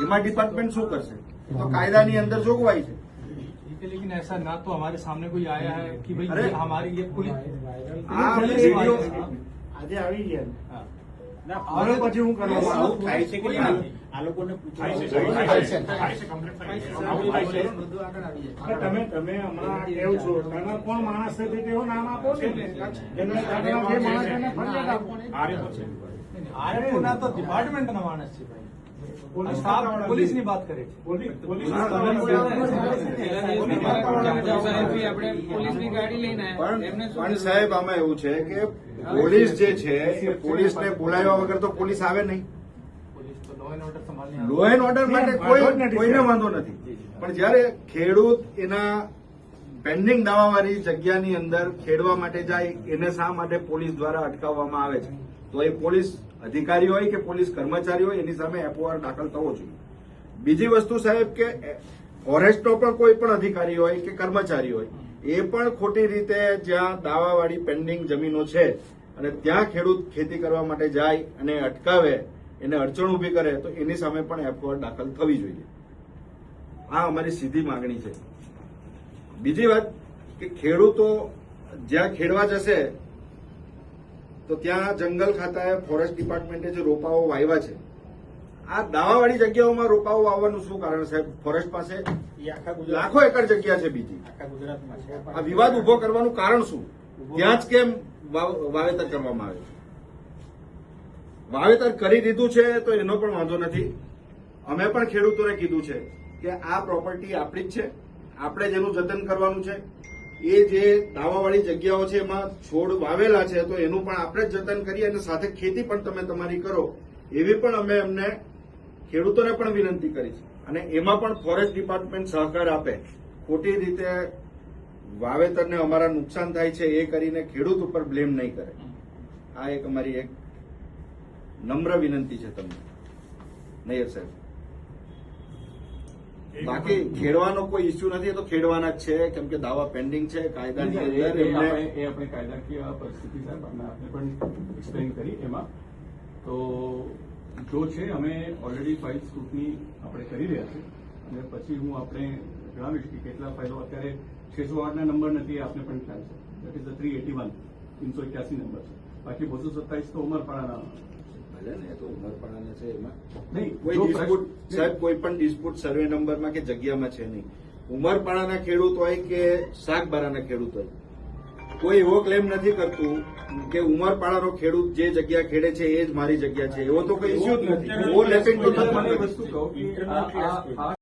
એમાં ડિપાર્ટમેન્ટ શું કરશે? તો કાયદાની અંદર જોગવાઈ છે. लेकिन ऐसा ना तो हमारे सामने कोई आया है कि भाई अरे, ये हमारी ये पुलिस આજે આવી ગયા हाँ। હવે પછી હું કરવા આવું થાય છે કે નહીં? આ લોકોને પૂછાય છે. તમે હમણાં કેવું છો તમે કોણ માણસ છે તે કેવું નામ આપો ને એમને જે માણસ એને ફરિયાદ આપો आरएफओ ना तो डिपार्टमेंट ना मानस છે ભાઈ પોલીસ ની વાત કરે છે પણ સાહેબ આમાં એવું છે કે પોલીસ જે છે એ પોલીસને બોલાવ્યા વગર તો પોલીસ આવે નહીં. પોલીસ તો લો એન્ડ ઓર્ડર સંભાળને લો એન્ડ ઓર્ડર માટે કોઈને વાંધો નથી, પણ જયારે ખેડૂત એના પેન્ડિંગ દાવાવાળી જગ્યાની અંદર ખેડવા માટે જાય એને શા માટે પોલીસ દ્વારા અટકાવવામાં આવે છે? તો એ પોલીસ અધિકારી હોય કે પોલીસ કર્મચારી હોય એની સામે એફઆઈઆર દાખલ થવો જોઈએ. બીજી વસ્તુ સાહેબ કે ફોરેસ્ટનો પણ કોઈ પણ અધિકારી હોય કે કર્મચારી હોય એ પણ ખોટી રીતે જ્યાં દાવાવાળી પેન્ડિંગ જમીનો છે અને ત્યાં ખેડૂત ખેતી કરવા માટે જાય અને અટકાવે, એને અડચણ ઉભી કરે તો એની સામે પણ એફઆઈઆર દાખલ થવી જોઈએ. આ અમારી સીધી માંગણી છે. બીજી વાત કે ખેડૂતો જ્યાં ખેડવા જશે તો ત્યાં જંગલ ખાતાએ ફોરેસ્ટ ડિપાર્ટમેન્ટે જે રોપાઓ વાવ્યા છે, આ દાવાવાળી જગ્યાઓમાં રોપાઓ વાવવાનું શું કારણ સાહેબ? ફોરેસ્ટ પાસે લાખો એકર જગ્યા છે બીજી. આખા ગુજરાતમાં છે. આ વિવાદ ઉભો કરવાનું કારણ શું? ત્યાં જ કેમ વાવેતર કરવામાં આવે છે? વાવેતર કરી દીધું છે તો એનો પણ વાંધો નથી. અમે પણ ખેડૂતોને કીધું છે કે આ પ્રોપર્ટી આપણી જ છે, આપણે જેનું જતન કરવાનું છે. એ જે દાવાવાળી જગ્યાઓ છે એમાં છોડ વાવેલા છે તો એનું પણ આપણે જ જતન કરીએ અને સાથે ખેતી પણ તમે તમારી કરો એવી પણ અમે એમને ખેડૂતોને પણ વિનંતી કરી છે. અને એમાં પણ ફોરેસ્ટ ડિપાર્ટમેન્ટ સહકાર આપે. ખોટી રીતે વાવેતરને અમારા નુકસાન થાય છે એ કરીને ખેડૂત ઉપર બ્લેમ નહીં કરે. આ એક અમારી એક નમ્ર વિનંતી છે તમને નૈયર સાહેબ. બાકી ખેડવાનો કોઈ ઇસ્યુ નથી, એ તો ખેડવાના જ છે કેમ કે દાવા પેન્ડિંગ છે કાયદાની અંદર. એમને આપણે કાયદાકીય પરિસ્થિતિ સાહેબ આપણે પણ એક્સપ્લેન કરી. એમાં તો જો છે અમે ઓલરેડી ફાઇલ સ્ક્રુટની આપણે કરી રહ્યા છીએ અને પછી હું આપણે જણાવીશ કે કેટલા ફાઇલો અત્યારે 608ના નંબર નથી, આપને પણ ખ્યાલ છે. દેટ ઇઝ ધ 381 381 નંબર છે. બાકી 227 તો ઉમરપાડાના ભલે ને એ તો ઉમરપાડાના છે. એમાં નહીં કોઈ ડિસ્પ્યુટ સાહેબ કોઈ પણ ડિસ્પ્યુટ સર્વે નંબરમાં કે જગ્યામાં છે નહીં. ઉમરપાડાના ખેડૂત હોય કે શાકબારાના ખેડૂત હોય, કોઈ એવો ક્લેમ નથી કરતું કે ઉમરપાડાનો ખેડૂત જે જગ્યા ખેડે છે એ જ મારી જગ્યા છે. એવો તો કોઈ ઇસ્યુ જ નથી. એવો લેપિંગ તો થતું નથી. વસ્તુ કહું કે આ